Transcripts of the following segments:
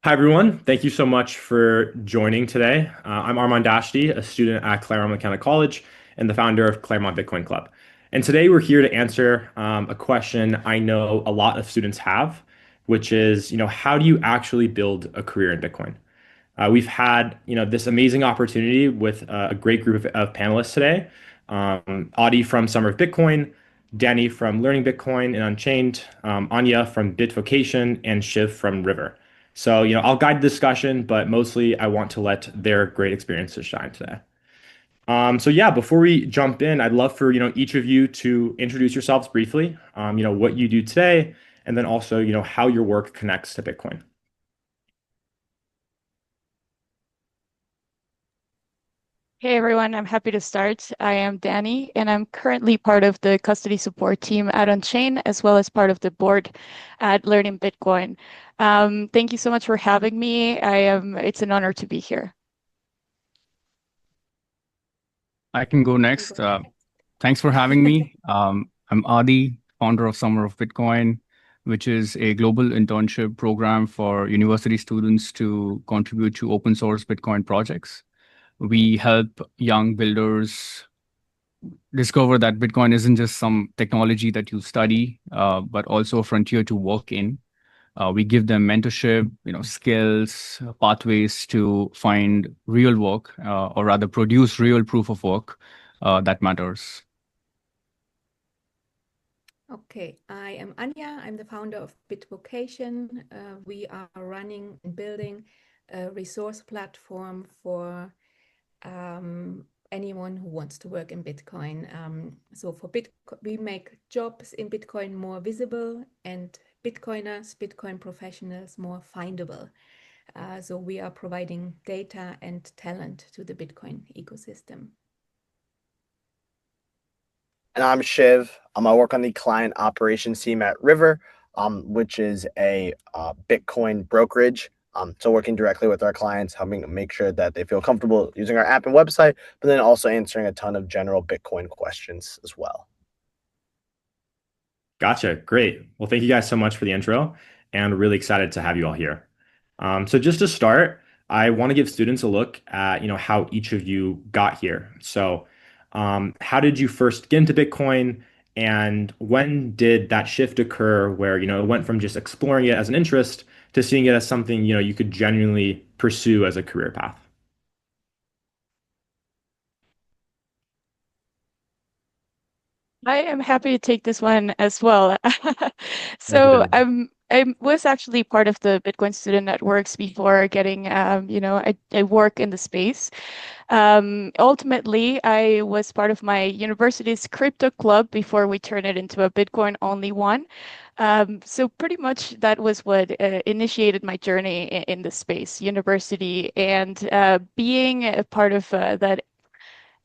Hi, everyone. Thank you so much for joining today. I'm Armand Dashti, a student at Claremont McKenna College and the founder of Claremont Bitcoin Club. And today we're here to answer a question I know a lot of students have, which is, how do you actually build a career in Bitcoin? We've had, this amazing opportunity with a great group of panelists today. Audie from Summer of Bitcoin, Danny from Learning Bitcoin and Unchained, Anya from Bitvocation, and Shiv from River. So, I'll guide the discussion, but mostly I want to let their great experiences shine today. So yeah, before we jump in, I'd love for, each of you to introduce yourselves briefly, what you do today, and then also, how your work connects to Bitcoin. Hey everyone, I'm happy to start. I am Danny, and I'm currently part of the custody support team at Unchained, as well as part of the board at Learning Bitcoin. Thank you so much for having me. It's an honor to be here. I can go next. Thanks for having me. I'm Adi, founder of Summer of Bitcoin, which is a global internship program for university students to contribute to open source Bitcoin projects. We help young builders discover that Bitcoin isn't just some technology that you study, but also a frontier to work in. We give them mentorship, skills, pathways to find real work, or rather produce real proof of work that matters. Okay, I am Anya. I'm the founder of Bitvocation. We are running and building a resource platform for anyone who wants to work in Bitcoin. So for Bitcoin, we make jobs in Bitcoin more visible and Bitcoiners, Bitcoin professionals more findable. So we are providing data and talent to the Bitcoin ecosystem. And I'm Shiv. I work on the client operations team at River, which is a Bitcoin brokerage. So working directly with our clients, helping make sure that they feel comfortable using our app and website, but then also answering a ton of general Bitcoin questions as well. Gotcha. Great. Well, thank you guys so much for the intro and really excited to have you all here. So just to start, I want to give students a look at, how each of you got here. So, how did you first get into Bitcoin and when did that shift occur where, it went from just exploring it as an interest to seeing it as something, you could genuinely pursue as a career path? I am happy to take this one as well. Thank you, So Danny. I was actually part of the Bitcoin student networks before getting, I work in the space. Ultimately, I was part of my university's crypto club before we turned it into a Bitcoin only one. So pretty much that was what initiated my journey in the space, university, and being a part of that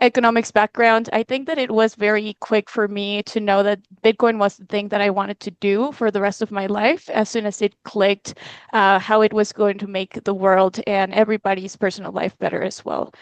economics background, I think that it was very quick for me to know that Bitcoin was the thing that I wanted to do for the rest of my life as soon as it clicked, how it was going to make the world and everybody's personal life better as well.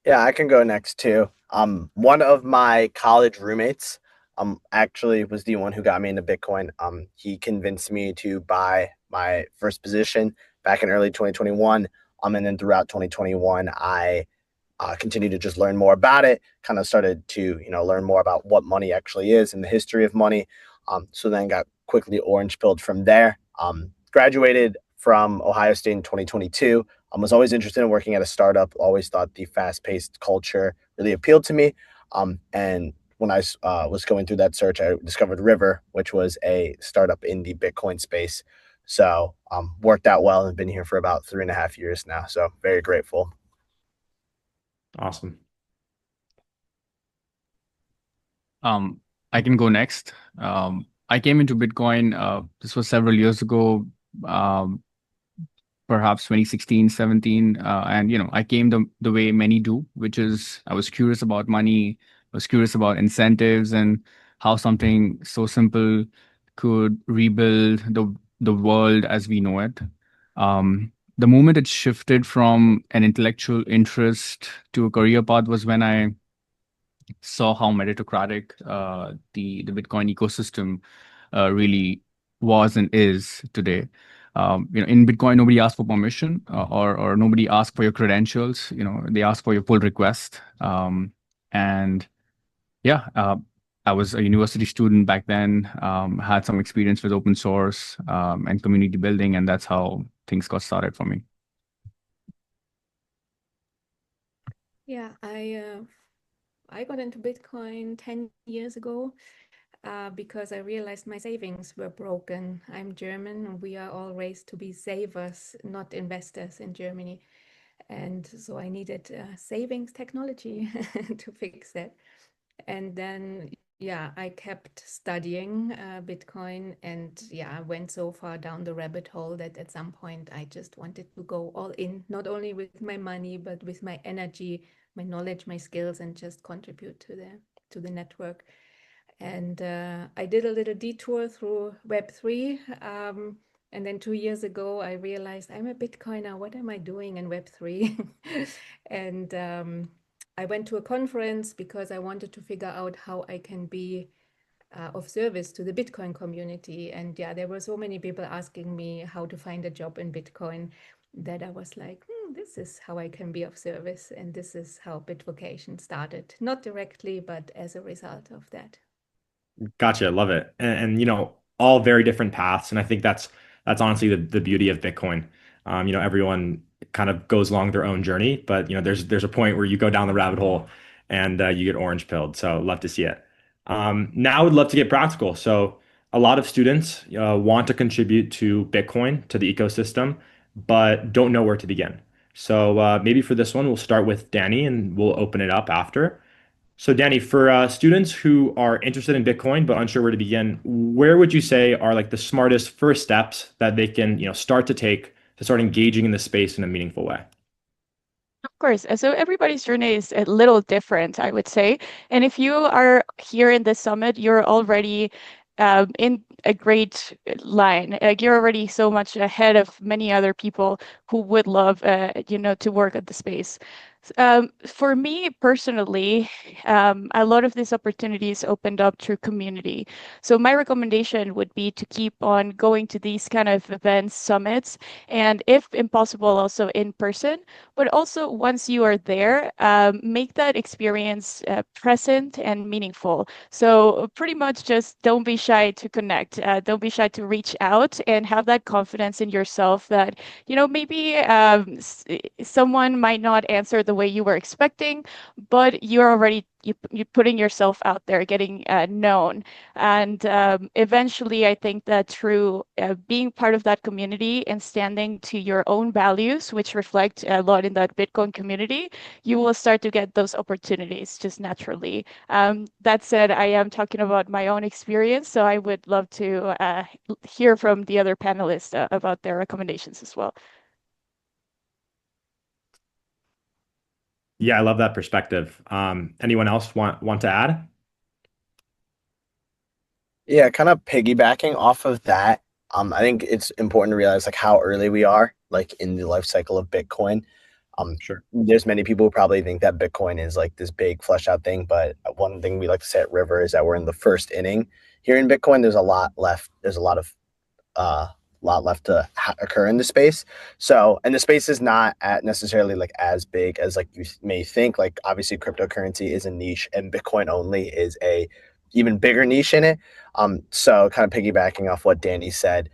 Yeah, I can go next too. One of my college roommates, actually was the one who got me into Bitcoin. He convinced me to buy my first position back in early 2021. And then throughout 2021, I continued to just learn more about it. Kind of started to, learn more about what money actually is and the history of money. So then got quickly orange pilled from there. Graduated from Ohio State in 2022. I was always interested in working at a startup. Always thought the fast-paced culture really appealed to me. And when I was going through that search, I discovered River, which was a startup in the Bitcoin space. So worked out well and been here for about 3.5 years now. So very grateful. Awesome. I can go next. I came into Bitcoin, this was several years ago, um, perhaps 2016, 17. And, I came the way many do, which is I was curious about money, I was curious about incentives and how something so simple could rebuild the world as we know it. The moment it shifted from an intellectual interest to a career path was when I saw how meritocratic the Bitcoin ecosystem really was and is today. In Bitcoin, nobody asks for permission, or nobody asks for your credentials. They ask for your pull request. And yeah, I was a university student back then, had some experience with open source and community building, and that's how things got started for me. Yeah, I got into Bitcoin 10 years ago because I realized my savings were broken. I'm German, and we are all raised to be savers, not investors in Germany. And so I needed savings technology to fix that. And then, yeah, I kept studying Bitcoin, and yeah, I went so far down the rabbit hole that at some point I just wanted to go all in, not only with my money, but with my energy, my knowledge, my skills, and just contribute to the network. And I did a little detour through Web3. And then 2 years ago, I realized I'm a Bitcoiner. What am I doing in Web3? And I went to a conference because I wanted to figure out how I can be of service to the Bitcoin community. And yeah, there were so many people asking me how to find a job in Bitcoin that I was like, this is how I can be of service. And this is how Bitvocation started, not directly, but as a result of that. Gotcha, love it. All very different paths, and I think that's honestly the beauty of Bitcoin. Everyone kind of goes along their own journey, but there's a point where you go down the rabbit hole and you get orange pilled. So love to see it. Now I would love to get practical. So a lot of students want to contribute to Bitcoin to the ecosystem, but don't know where to begin. So maybe for this one, we'll start with Danny, and we'll open it up after. So, Danny, for students who are interested in Bitcoin but unsure where to begin, where would you say are like the smartest first steps that they can, start to take to start engaging in the space in a meaningful way? Of course. So everybody's journey is a little different, I would say. And if you are here in this summit, you're already in a great line. Like you're already so much ahead of many other people who would love, to work at the space. For me personally, a lot of these opportunities opened up through community. So my recommendation would be to keep on going to these kind of events, summits, and if impossible, also in person. But also, once you are there, make that experience present and meaningful. So, pretty much just don't be shy to connect. Don't be shy to reach out and have that confidence in yourself that, maybe someone might not answer the way you were expecting, but you're already you're putting yourself out there, getting known. And eventually, I think that through being part of that community and standing to your own values, which reflect a lot in that Bitcoin community, you will start to get those opportunities just naturally. That said, I am talking about my own experience, so I would love to hear from the other panelists about their recommendations as well. Yeah, I love that perspective. Anyone else want to add? Yeah, kind of piggybacking off of that. I think it's important to realize like how early we are, like in the life cycle of Bitcoin. Sure. There's many people who probably think that Bitcoin is like this big fleshed out thing, but one thing we like to say at River is that we're in the first inning. Here in Bitcoin, there's a lot left. There's a lot left to occur in the space. So, and the space is not necessarily like as big as like you may think. Like obviously, cryptocurrency is a niche, and Bitcoin only is a even bigger niche in it. So kind of piggybacking off what Danny said,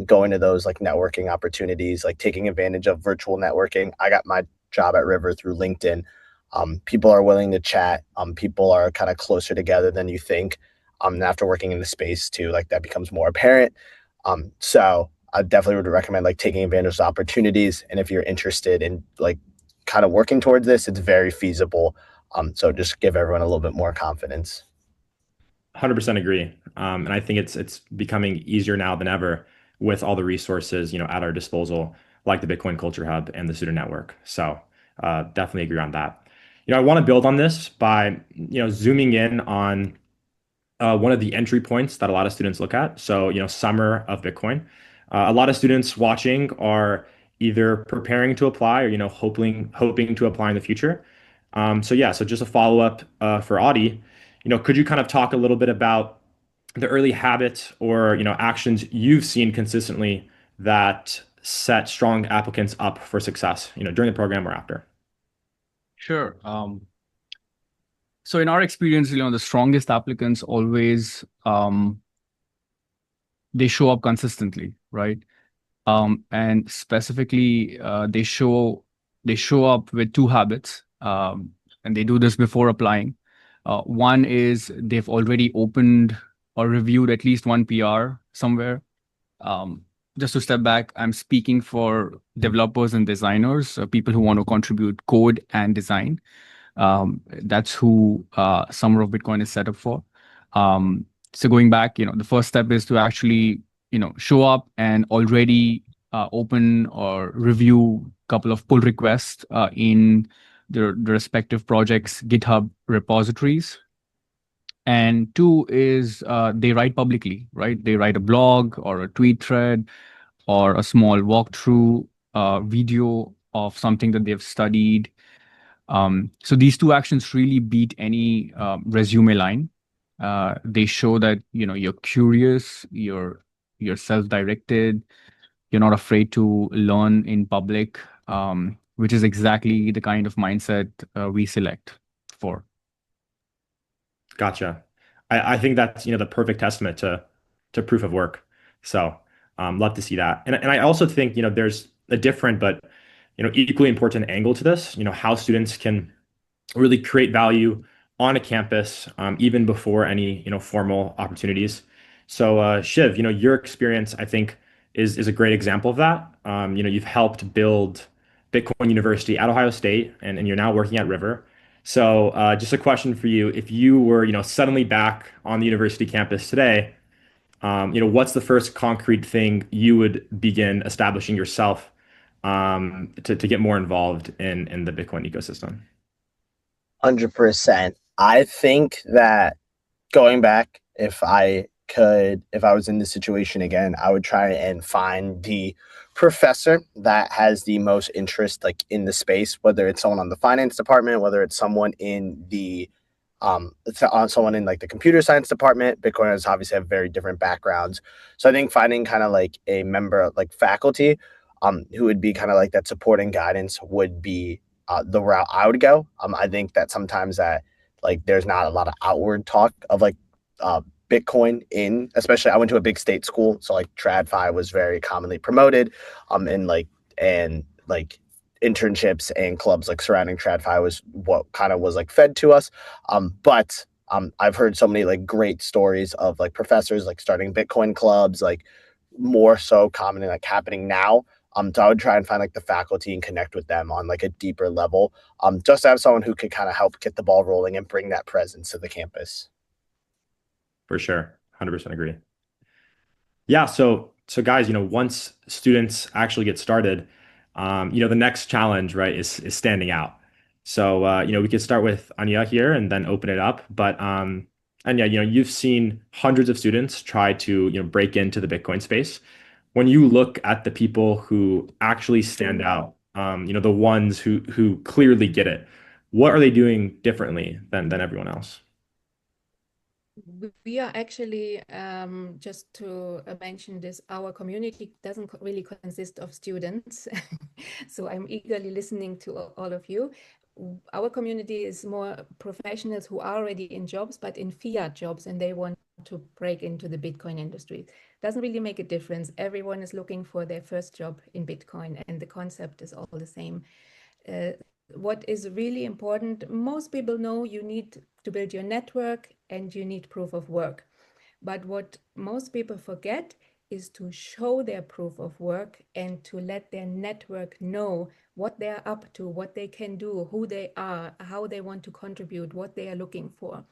going to those like networking opportunities, like taking advantage of virtual networking. I got my job at River through LinkedIn. People are willing to chat. People are kind of closer together than you think. And after working in the space too, like that becomes more apparent. So I definitely would recommend like taking advantage of opportunities. And if you're interested in like kind of working towards this, it's very feasible. So just give everyone a little bit more confidence. 100% agree. And I think it's becoming easier now than ever with all the resources, at our disposal, like the Bitcoin Culture Hub and the Student Network. So definitely agree on that. I want to build on this by, zooming in on one of the entry points that a lot of students look at. So, summer of Bitcoin. A lot of students watching are either preparing to apply or, hoping to apply in the future. So just a follow up for Audie. Could you kind of talk a little bit about the early habits or actions you've seen consistently that set strong applicants up for success, during the program or after? Sure. So in our experience, the strongest applicants always they show up consistently, right? And specifically, they show up with two habits, and they do this before applying. One is they've already opened or reviewed at least one PR somewhere. Um, just to step back, I'm speaking for developers and designers, people who want to contribute code and design. That's who Summer of Bitcoin is set up for. So going back, the first step is to actually, show up and already open or review a couple of pull requests in the respective projects' GitHub repositories. And two is they write publicly, right? They write a blog or a tweet thread or a small walkthrough video of something that they've studied. So these two actions really beat any resume line. They show that you're curious, you're self-directed, you're not afraid to learn in public, which is exactly the kind of mindset we select for. Gotcha. I think that's the perfect testament to proof of work. So love to see that. And I also think there's a different but equally important angle to this. How students can really create value on a campus even before any formal opportunities. So Shiv, your experience I think is a great example of that. You've helped build Bitcoin University at Ohio State, and you're now working at River. So just a question for you: if you were suddenly back on the university campus today, what's the first concrete thing you would begin establishing yourself to get more involved in the Bitcoin ecosystem? 100%. I think that going back, if I was in this situation again, I would try and find the professor that has the most interest like in the space, whether it's someone on the finance department, whether it's someone in the someone in like the computer science department. Bitcoiners obviously have very different backgrounds. So I think finding kind of like a member of like faculty who would be kind of like that support and guidance would be the route I would go. I think that sometimes that like there's not a lot of outward talk of like uh, Bitcoin in, especially I went to a big state school, so like TradFi was very commonly promoted, and like internships and clubs like surrounding TradFi was what kind of was like fed to us. But I've heard so many like great stories of like professors like starting Bitcoin clubs, like more so commonly like happening now. So I would try and find like the faculty and connect with them on like a deeper level, just to have someone who could kind of help get the ball rolling and bring that presence to the campus. For sure. 100% agree. Yeah, so guys, once students actually get started, the next challenge, right, is standing out. So we could start with Anya here and then open it up. But Anya, you've seen hundreds of students try to break into the Bitcoin space. When you look at the people who actually stand out, the ones who clearly get it, what are they doing differently than everyone else? We are actually, just to mention this, our community doesn't really consist of students. So I'm eagerly listening to all of you. Our community is more professionals who are already in jobs, but in fiat jobs, and they want to break into the Bitcoin industry. Doesn't really make a difference. Everyone is looking for their first job in Bitcoin, and the concept is all the same. What is really important, most people know you need to build your network and you need proof of work. But what most people forget is to show their proof of work and to let their network know what they're up to, what they can do, who they are, how they want to contribute, what they are looking for.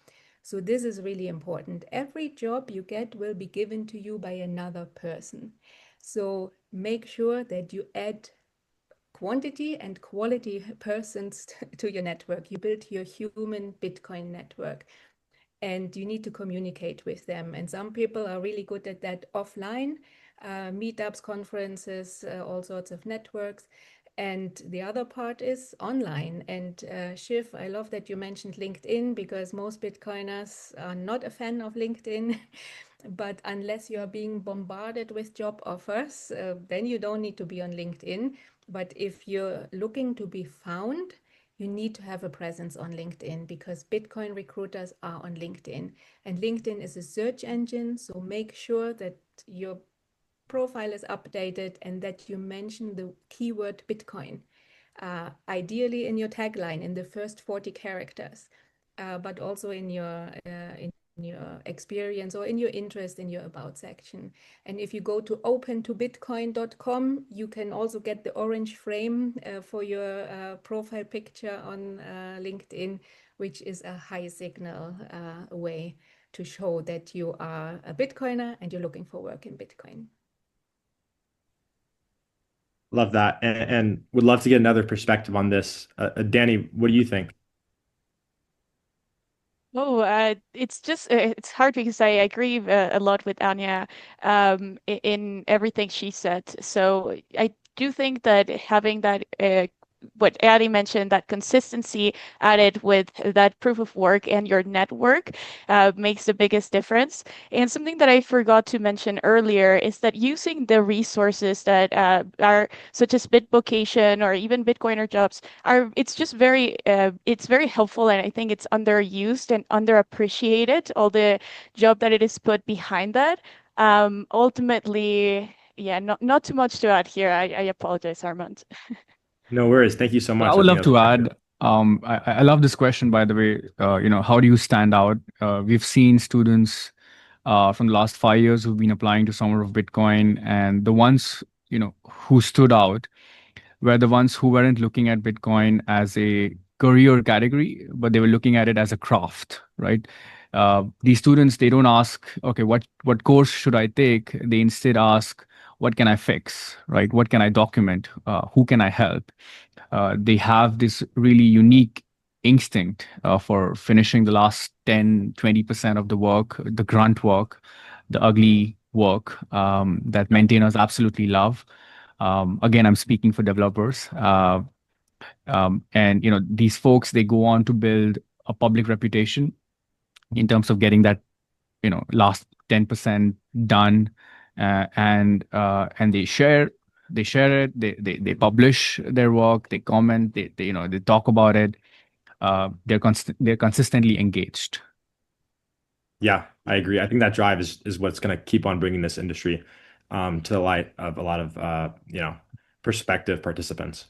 So this is really important. Every job you get will be given to you by another person. So make sure that you add quantity and quality persons to your network. You build your human Bitcoin network and you need to communicate with them. And some people are really good at that offline, meetups, conferences, all sorts of networks. And the other part is online. And Shiv, I love that you mentioned LinkedIn, because most Bitcoiners are not a fan of LinkedIn. But unless you are being bombarded with job offers, then you don't need to be on LinkedIn. But if you're looking to be found, you need to have a presence on LinkedIn, because Bitcoin recruiters are on LinkedIn. And LinkedIn is a search engine, so make sure that your profile is updated and that you mention the keyword Bitcoin, ideally in your tagline in the first 40 characters, but also in your experience or in your interest in your about section. And if you go to opentobitcoin.com, you can also get the orange frame for your profile picture on LinkedIn, which is a high signal way to show that you are a Bitcoiner and you're looking for work in Bitcoin. Love that, and would love to get another perspective on this. Danny, what do you think? Oh, it's just it's hard because I agree a lot with Anya in everything she said. So I do think that having that what Addie mentioned, that consistency added with that proof of work and your network makes the biggest difference. And something that I forgot to mention earlier is that using the resources that are such as Bitvocation or even Bitcoiner jobs are it's very helpful, and I think it's underused and underappreciated, all the job that it is put behind that. Ultimately, yeah, not too much to add here. I apologize, Armand. No worries. Thank you so I much. I would think love that was to very good. add, I love this question, by the way. How do you stand out? We've seen students from the last 5 years who've been applying to Summer of Bitcoin, and the ones, who stood out were the ones who weren't looking at Bitcoin as a career category, but they were looking at it as a craft, right? These students, they don't ask, okay, what course should I take? They instead ask, what can I fix, right? What can I document? Who can I help? They have this really unique instinct for finishing the last 10-20% of the work, the grunt work, the ugly work that maintainers absolutely love. Again, I'm speaking for developers. And these folks, they go on to build a public reputation in terms of getting that last 10% done, and they share it, they publish their work, they comment, they talk about it. They're consistently engaged. Yeah, I agree. I think that drive is what's going to keep on bringing this industry to the light of a lot of prospective participants.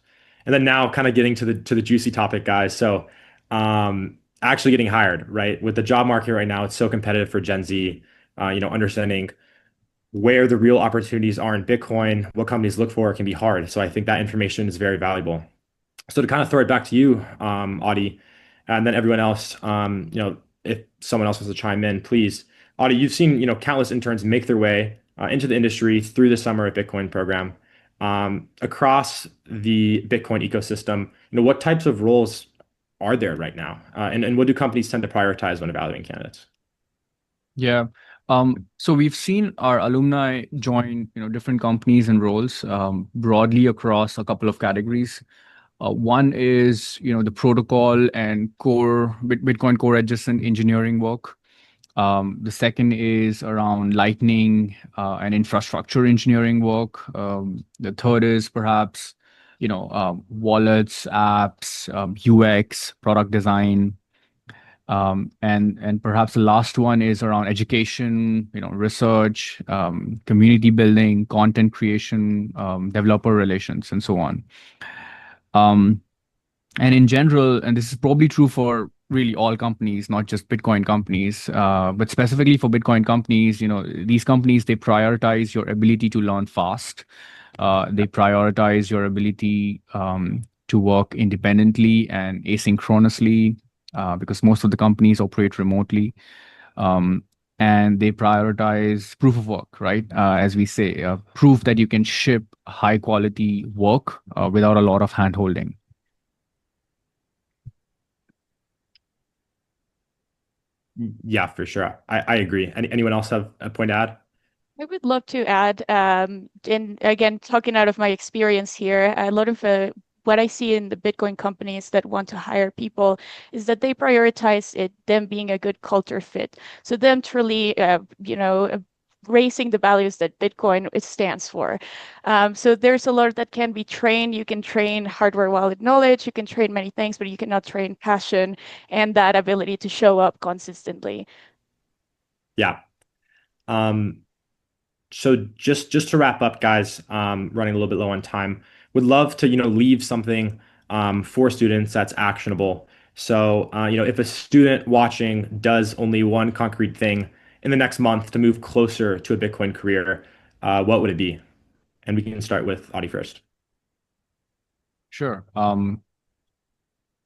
And then now, kind of getting to the juicy topic, guys. So, actually getting hired, right? With the job market right now, it's so competitive for Gen Z. Understanding where the real opportunities are in Bitcoin, what companies look for, can be hard. So I think that information is very valuable. So to kind of throw it back to you, Audie, and then everyone else, if someone else wants to chime in, please. Audie, you've seen, countless interns make their way into the industry through the Summer at Bitcoin program. Across the Bitcoin ecosystem, what types of roles are there right now? And what do companies tend to prioritize when evaluating candidates? Yeah. So we've seen our alumni join, different companies and roles broadly across a couple of categories. One is, the protocol and core Bitcoin core adjacent engineering work. The second is around lightning and infrastructure engineering work. The third is perhaps, wallets, apps, UX, product design. And perhaps the last one is around education, research, community building, content creation, developer relations, and so on. And in general, and this is probably true for really all companies, not just Bitcoin companies, but specifically for Bitcoin companies, these companies, they prioritize your ability to learn fast. They prioritize your ability to work independently and asynchronously, because most of the companies operate remotely. And they prioritize proof of work, right? As we say, proof that you can ship high quality work without a lot of hand holding. Yeah, for sure. I agree. Anyone else have a point to add? I would love to add, and again, talking out of my experience here, a lot of what I see in the Bitcoin companies that want to hire people is that they prioritize them being a good culture fit. So them truly, raising the values that Bitcoin it stands for. So there's a lot that can be trained. You can train hardware wallet knowledge, you can train many things, but you cannot train passion and that ability to show up consistently. Yeah. Um, So just to wrap up, guys, running a little bit low on time, would love to, leave something for students that's actionable. So, if a student watching does only one concrete thing in the next month to move closer to a Bitcoin career, what would it be? And we can start with Audie first. Sure.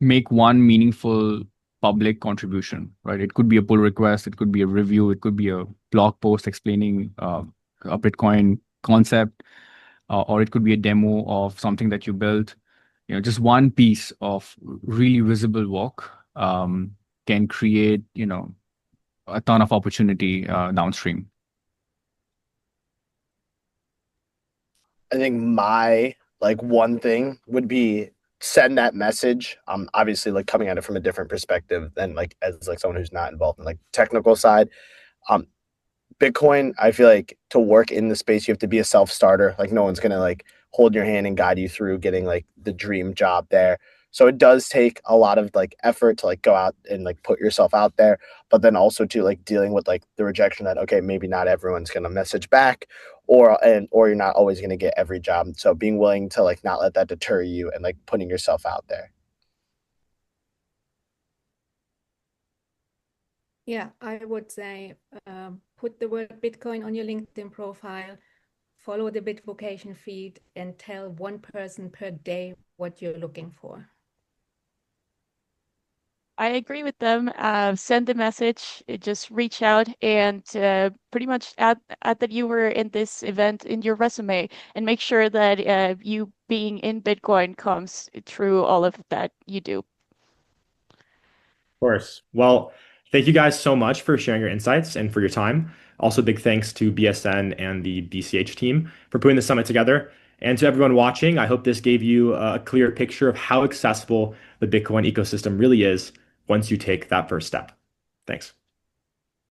Make one meaningful public contribution, right? It could be a pull request, it could be a review, it could be a blog post explaining a Bitcoin concept, or it could be a demo of something that you built. Just one piece of really visible work can create, a ton of opportunity downstream. I think my like one thing would be send that message. Obviously like coming at it from a different perspective than like as like someone who's not involved in like technical side. Um, Bitcoin, I feel like to work in the space, you have to be a self starter. Like no one's gonna like hold your hand and guide you through getting like the dream job there. So it does take a lot of like effort to like go out and like put yourself out there, but then also to like dealing with like the rejection that okay, maybe not everyone's gonna message back, or you're not always gonna get every job. So being willing to like not let that deter you and like putting yourself out there. Yeah, I would say put the word Bitcoin on your LinkedIn profile, follow the Bitvocation feed, and tell one person per day what you're looking for. I agree with them. Send the message, just reach out and pretty much add that you were in this event in your resume and make sure that you being in Bitcoin comes through all of that you do. Of course. Well, thank you guys so much for sharing your insights and for your time. Also, big thanks to BSN and the BCH team for putting the summit together. And to everyone watching, I hope this gave you a clear picture of how accessible the Bitcoin ecosystem really is once you take that first step. Thanks.